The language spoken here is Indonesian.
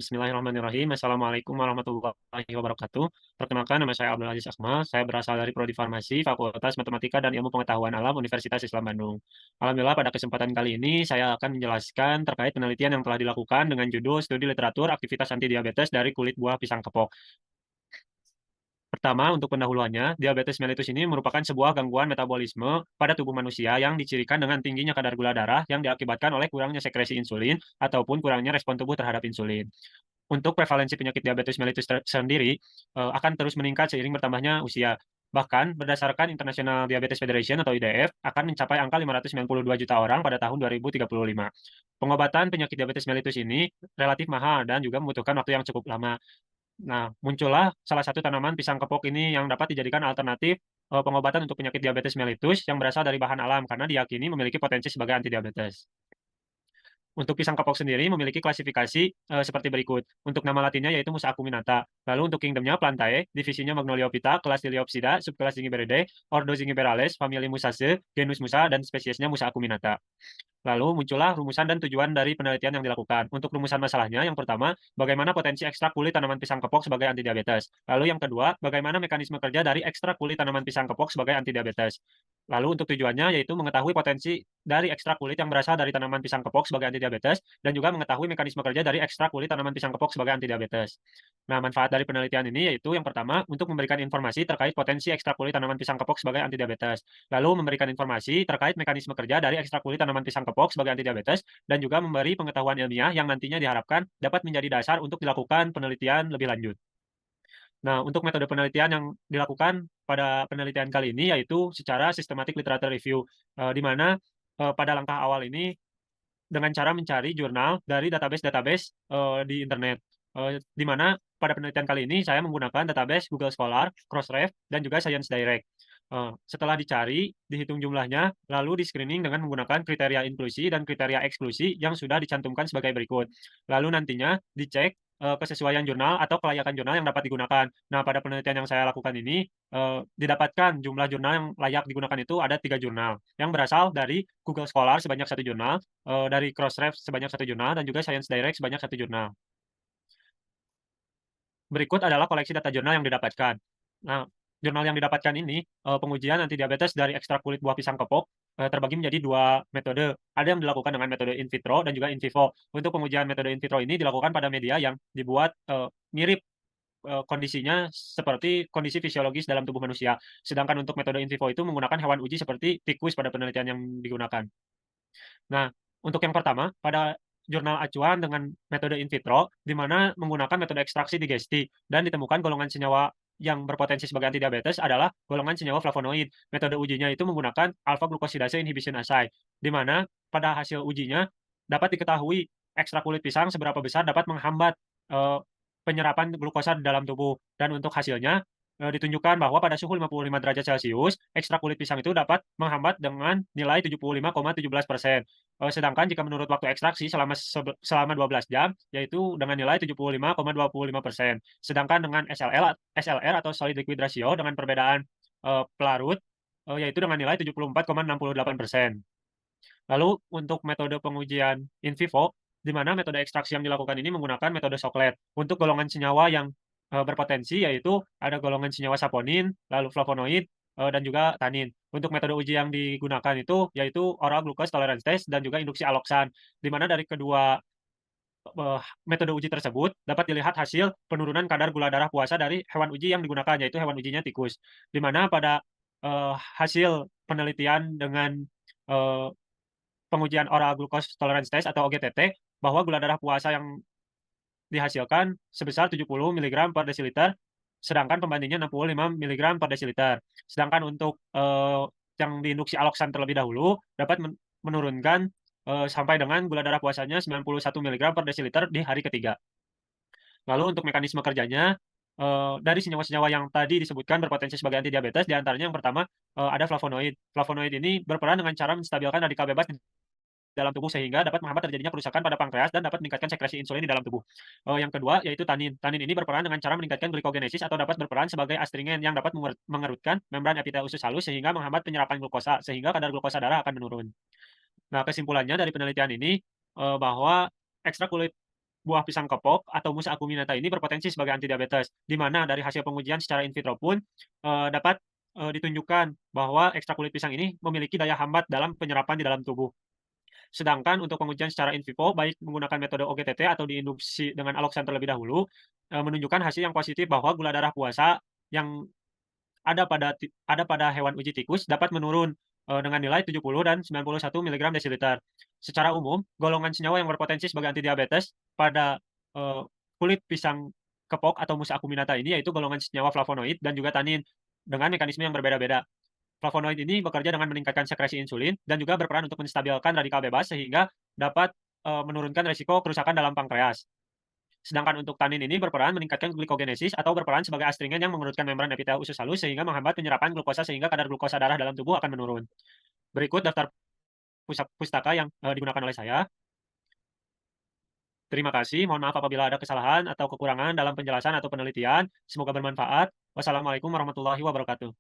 Bismillahirrahmanirrahim. Assalamualaikum warahmatullahi wabarakatuh. Perkenalkan, nama saya Abdul Aziz Akmal. Saya berasal dari Prodi Farmasi, Fakultas Matematika dan Ilmu Pengetahuan Alam, Universitas Islam Bandung. Alhamdulillah, pada kesempatan kali ini saya akan menjelaskan terkait penelitian yang telah dilakukan dengan judul Studi Literatur Aktivitas Antidiabetes dari Kulit Buah Pisang Kepok. Pertama, untuk pendahuluannya, diabetes mellitus ini merupakan sebuah gangguan metabolisme pada tubuh manusia yang dicirikan dengan tingginya kadar gula darah yang diakibatkan oleh kurangnya sekresi insulin ataupun kurangnya respon tubuh terhadap insulin. Untuk prevalensi penyakit diabetes mellitus sendiri akan terus meningkat seiring bertambahnya usia. Bahkan berdasarkan International Diabetes Federation atau IDF akan mencapai angka 592 juta orang pada tahun 2035. Pengobatan penyakit diabetes mellitus ini relatif mahal dan juga membutuhkan waktu yang cukup lama. Nah, muncullah salah satu tanaman pisang kepok ini yang dapat dijadikan alternatif pengobatan untuk penyakit diabetes mellitus yang berasal dari bahan alam karena diyakini memiliki potensi sebagai antidiabetes. Untuk pisang kepok sendiri memiliki klasifikasi seperti berikut. Untuk nama latinnya yaitu Musa acuminata. Lalu untuk kingdomnya Plantae, divisinya Magnoliophyta, kelas Liliopsida, subkelas Zingiberidae, ordo Zingiberales, famili Musaceae, genus Musa, dan spesiesnya Musa acuminata. Lalu muncullah rumusan dan tujuan dari penelitian yang dilakukan. Untuk rumusan masalahnya, yang pertama, bagaimana potensi ekstrak kulit tanaman pisang kepok sebagai antidiabetes. Lalu yang kedua, bagaimana mekanisme kerja dari ekstrak kulit tanaman pisang kepok sebagai antidiabetes. Lalu untuk tujuannya yaitu mengetahui potensi dari ekstrak kulit yang berasal dari tanaman pisang kepok sebagai antidiabetes dan juga mengetahui mekanisme kerja dari ekstrak kulit tanaman pisang kepok sebagai antidiabetes. Nah, manfaat dari penelitian ini yaitu yang pertama untuk memberikan informasi terkait potensi ekstrak kulit tanaman pisang kepok sebagai antidiabetes. Lalu memberikan informasi terkait mekanisme kerja dari ekstrak kulit tanaman pisang kepok sebagai antidiabetes dan juga memberi pengetahuan ilmiah yang nantinya diharapkan dapat menjadi dasar untuk dilakukan penelitian lebih lanjut. Nah, untuk metode penelitian yang dilakukan pada penelitian kali ini yaitu secara systematic literature review, di mana pada langkah awal ini dengan cara mencari jurnal dari database-database di internet. Di mana pada penelitian kali ini saya menggunakan database Google Scholar, Crossref, dan juga Science Direct. Setelah dicari, dihitung jumlahnya, lalu di-screening dengan menggunakan kriteria inklusi dan kriteria eksklusi yang sudah dicantumkan sebagai berikut. Lalu nantinya dicek kesesuaian jurnal atau kelayakan jurnal yang dapat digunakan. Nah, pada penelitian yang saya lakukan ini, didapatkan jumlah jurnal yang layak digunakan itu ada 3 jurnal, yang berasal dari Google Scholar sebanyak 1 jurnal, dari Crossref sebanyak 1 jurnal, dan juga Science Direct sebanyak 1 jurnal. Berikut adalah koleksi data jurnal yang didapatkan. Nah, jurnal yang didapatkan ini, pengujian antidiabetes dari ekstrak kulit buah pisang kepok, terbagi menjadi 2 metode. Ada yang dilakukan dengan metode in vitro dan juga in vivo. Untuk pengujian metode in vitro ini dilakukan pada media yang dibuat, mirip, kondisinya seperti kondisi fisiologis dalam tubuh manusia. Sedangkan untuk metode in vivo itu menggunakan hewan uji seperti tikus pada penelitian yang digunakan. Nah, untuk yang pertama, pada jurnal acuan dengan metode in vitro, di mana menggunakan metode ekstraksi digesti dan ditemukan golongan senyawa yang berpotensi sebagai antidiabetes adalah golongan senyawa flavonoid. Metode ujinya itu menggunakan alpha glucosidase inhibition assay, di mana pada hasil ujinya dapat diketahui ekstrak kulit pisang seberapa besar dapat menghambat penyerapan glukosa di dalam tubuh. Dan untuk hasilnya ditunjukkan bahwa pada suhu 55 derajat Celcius, ekstrak kulit pisang itu dapat menghambat dengan nilai 75,17%. Sedangkan jika menurut waktu ekstraksi selama 12 jam, yaitu dengan nilai 75,25%. Sedangkan dengan SLR atau solid liquid ratio dengan perbedaan pelarut, yaitu dengan nilai 74,68%. Lalu untuk metode pengujian in vivo, di mana metode ekstraksi yang dilakukan ini menggunakan metode Soklet. Untuk golongan senyawa yang berpotensi yaitu ada golongan senyawa saponin, lalu flavonoid, dan juga tanin. Untuk metode uji yang digunakan itu yaitu oral glucose tolerance test dan juga induksi aloksan, di mana dari kedua metode uji tersebut dapat dilihat hasil penurunan kadar gula darah puasa dari hewan uji yang digunakan, yaitu hewan ujinya tikus. Di mana pada hasil penelitian dengan eee pengujian oral glucose tolerance test atau OGTT, bahwa gula darah puasa yang dihasilkan sebesar 70 miligram per desiliter, sedangkan pembandingnya 65 miligram per desiliter. Sedangkan untuk, yang diinduksi aloksan terlebih dahulu dapat menurunkan, sampai dengan gula darah puasanya 91 miligram per desiliter di hari ketiga. Lalu untuk mekanisme kerjanya, dari senyawa-senyawa yang tadi disebutkan berpotensi sebagai antidiabetes, di antaranya yang pertama, ada flavonoid. Flavonoid ini berperan dengan cara menstabilkan radikal bebas dalam tubuh sehingga dapat menghambat terjadinya kerusakan pada pankreas dan dapat meningkatkan sekresi insulin di dalam tubuh. Yang kedua yaitu tanin. Tanin ini berperan dengan cara meningkatkan glikogenesis atau dapat berperan sebagai astringen yang dapat mengerutkan membran epitel usus halus sehingga menghambat penyerapan glukosa sehingga kadar glukosa darah akan menurun. Nah, kesimpulannya dari penelitian ini, bahwa ekstrak kulit buah pisang kepok atau Musa acuminata ini berpotensi sebagai antidiabetes, di mana dari hasil pengujian secara in vitro pun, dapat, ditunjukkan bahwa ekstrak kulit pisang ini memiliki daya hambat dalam penyerapan di dalam tubuh. Sedangkan untuk pengujian secara in vivo, baik menggunakan metode OGTT atau diinduksi dengan alloxan terlebih dahulu, menunjukkan hasil yang positif bahwa gula darah puasa yang ada pada hewan uji tikus dapat menurun, dengan nilai 70 dan 91 miligram desiliter. Secara umum, golongan senyawa yang berpotensi sebagai antidiabetes pada, eee, kulit pisang kepok atau Musa acuminata ini yaitu golongan senyawa flavonoid dan juga tanin, dengan mekanisme yang berbeda-beda. Flavonoid ini bekerja dengan meningkatkan sekresi insulin dan juga berperan untuk menstabilkan radikal bebas sehingga dapat, menurunkan risiko kerusakan dalam pankreas. Sedangkan untuk tanin ini berperan meningkatkan glikogenesis atau berperan sebagai astringen yang mengerutkan membran epitel usus halus sehingga menghambat penyerapan glukosa sehingga kadar glukosa darah dalam tubuh akan menurun. Berikut daftar pustaka yang, digunakan oleh saya. Terima kasih, mohon maaf apabila ada kesalahan atau kekurangan dalam penjelasan atau penelitian. Semoga bermanfaat. Wassalamualaikum warahmatullahi wabarakatuh.